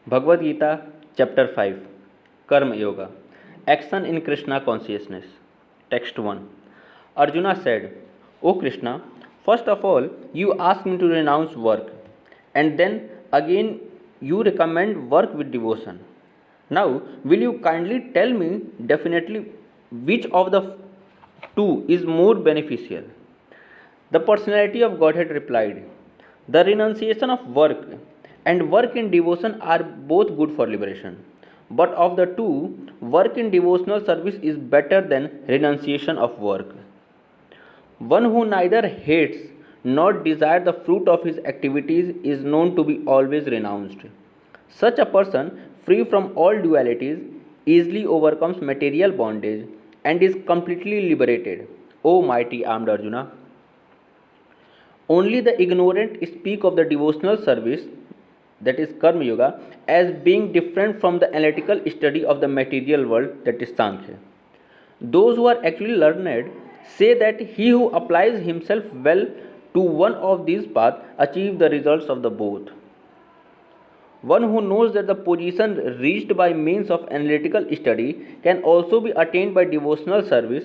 Bhagwat Geeta, Chapter 5 Karma Yoga Action in Krishna Consciousness. Text 1. Arjuna said, O Krishna, first of all, you ask me to renounce work, and then again you recommend work with devotion. Now, will you kindly tell me definitely which of the two is more beneficial? The personality of Godhead replied, the renunciation of work and work in devotion are both good for liberation. But of the two, work in devotional service is better than renunciation of work. One who neither hates nor desires the fruit of his activities is known to be always renounced. Such a person, free from all dualities, easily overcomes material bondage and is completely liberated. O mighty armed Arjuna! Only the ignorant speak of the devotional service, that is Karma Yoga, as being different from the analytical study of the material world, that is Sankhya. Those who are actually learned say that he who applies himself well to one of these paths achieves the results of the both. One who knows that the position reached by means of analytical study can also be attained by devotional service,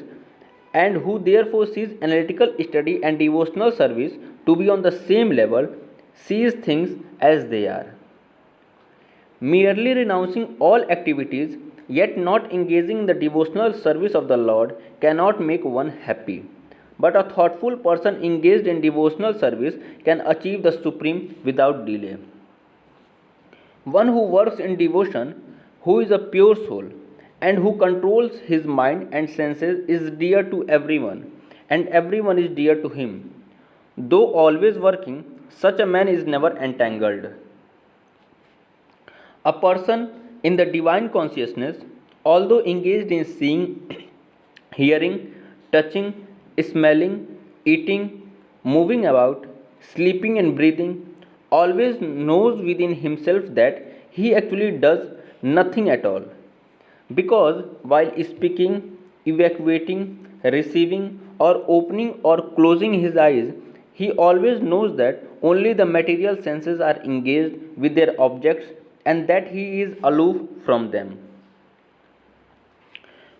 and who therefore sees analytical study and devotional service to be on the same level, sees things as they are. Merely renouncing all activities, yet not engaging in the devotional service of the Lord, cannot make one happy. But a thoughtful person engaged in devotional service can achieve the supreme without delay. One who works in devotion, who is a pure soul, and who controls his mind and senses is dear to everyone, and everyone is dear to him. Though always working, such a man is never entangled. A person in the divine consciousness, although engaged in seeing, hearing, touching, smelling, eating, moving about, sleeping, and breathing, always knows within himself that he actually does nothing at all. Because while speaking, evacuating, receiving, or opening or closing his eyes, he always knows that only the material senses are engaged with their objects and that he is aloof from them.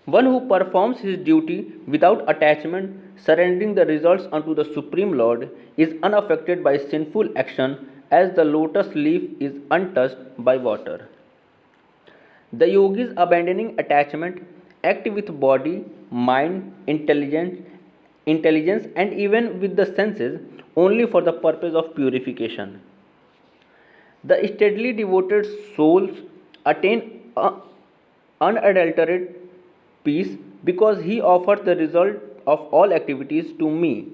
One who performs his duty without attachment, surrendering the results unto the Supreme Lord, is unaffected by sinful action as the lotus leaf is untouched by water. The yogis abandoning attachment act with body, mind, intelligence and even with the senses only for the purpose of purification. The steadily devoted souls attain unadulterated peace because he offers the result of all activities to me,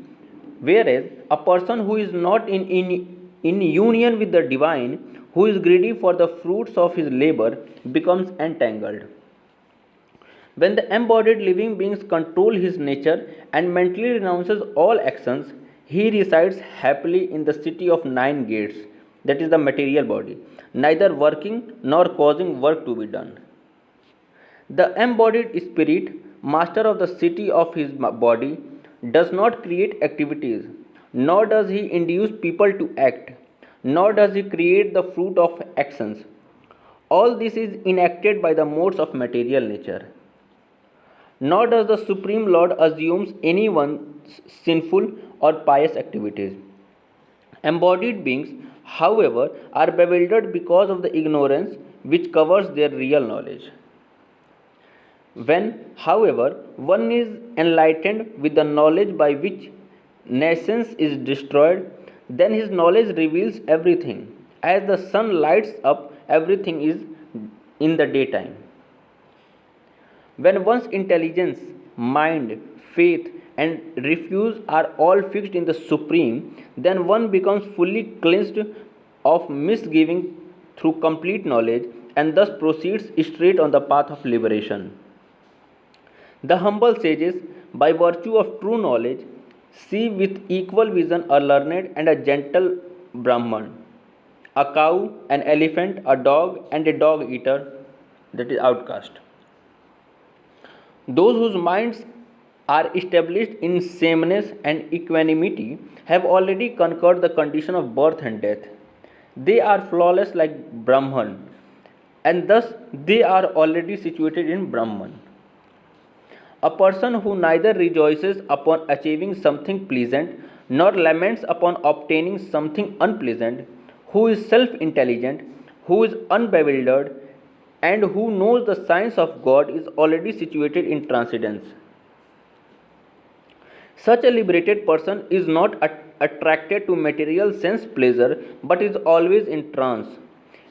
whereas a person who is not in union with the divine, who is greedy for the fruits of his labor, becomes entangled. When the embodied living beings control his nature and mentally renounces all actions, he resides happily in the city of nine gates, that is the material body, neither working nor causing work to be done. The embodied spirit, master of the city of his body, does not create activities, nor does he induce people to act, nor does he create the fruit of actions. All this is enacted by the modes of material nature. Nor does the Supreme Lord assumes anyone's sinful or pious activities. Embodied beings, however, are bewildered because of the ignorance which covers their real knowledge. When, however, one is enlightened with the knowledge by which nescience is destroyed, then his knowledge reveals everything. As the sun lights up, everything is in the daytime. When one's intelligence, mind, faith, and refuse are all fixed in the Supreme, then one becomes fully cleansed of misgiving through complete knowledge and thus proceeds straight on the path of liberation. The humble sages, by virtue of true knowledge, see with equal vision a learned and a gentle Brahman, a cow, an elephant, a dog, and a dog eater, that is outcast. Those whose minds are established in sameness and equanimity have already conquered the condition of birth and death. They are flawless like Brahman, and thus they are already situated in Brahman. A person who neither rejoices upon achieving something pleasant nor laments upon obtaining something unpleasant, who is self intelligent, who is unbewildered, and who knows the science of God is already situated in transcendence. Such a liberated person is not attracted to material sense pleasure but is always in trance,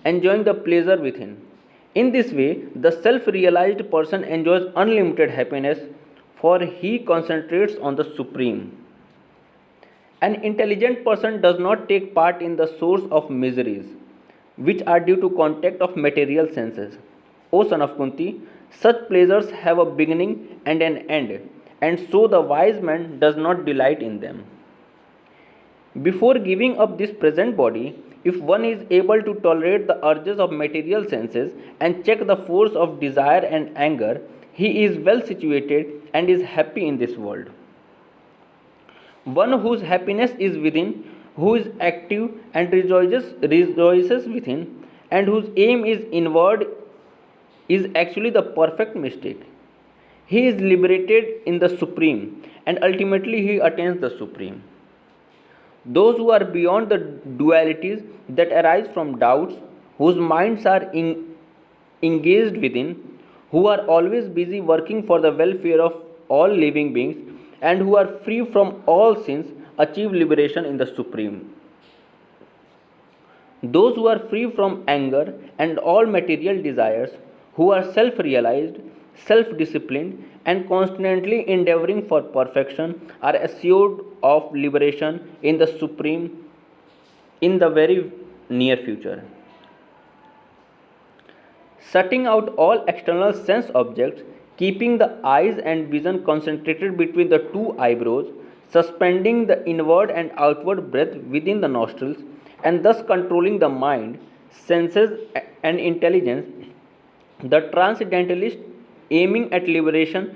enjoying the pleasure within. In this way, the self realized person enjoys unlimited happiness, for he concentrates on the Supreme. An intelligent person does not take part in the source of miseries, which are due to contact of material senses. O son of Kunti, such pleasures have a beginning and an end, and so the wise man does not delight in them. Before giving up this present body, if one is able to tolerate the urges of material senses and check the force of desire and anger, he is well situated and is happy in this world. One whose happiness is within, who is active and rejoices within, and whose aim is inward, is actually the perfect mistake. He is liberated in the Supreme, and ultimately he attains the Supreme. Those who are beyond the dualities that arise from doubts, whose minds are engaged within, who are always busy working for the welfare of all living beings, and who are free from all sins, achieve liberation in the Supreme. Those who are free from anger and all material desires, who are self realized, self disciplined, and constantly endeavoring for perfection, are assured of liberation in the Supreme in the very near future. Shutting out all external sense objects, keeping the eyes and vision concentrated between the two eyebrows, suspending the inward and outward breath within the nostrils, and thus controlling the mind, senses, and intelligence, the transcendentalist, aiming at liberation,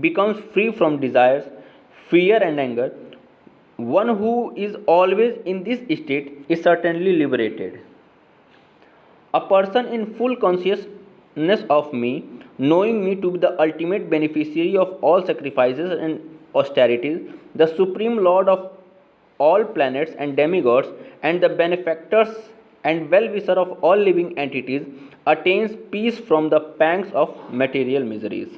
becomes free from desires, fear, and anger. One who is always in this state is certainly liberated. A person in full consciousness of me, knowing me to be the ultimate beneficiary of all sacrifices and austerities, the supreme lord of all planets and demigods, and the benefactors and well wisher of all living entities, attains peace from the pangs of material miseries.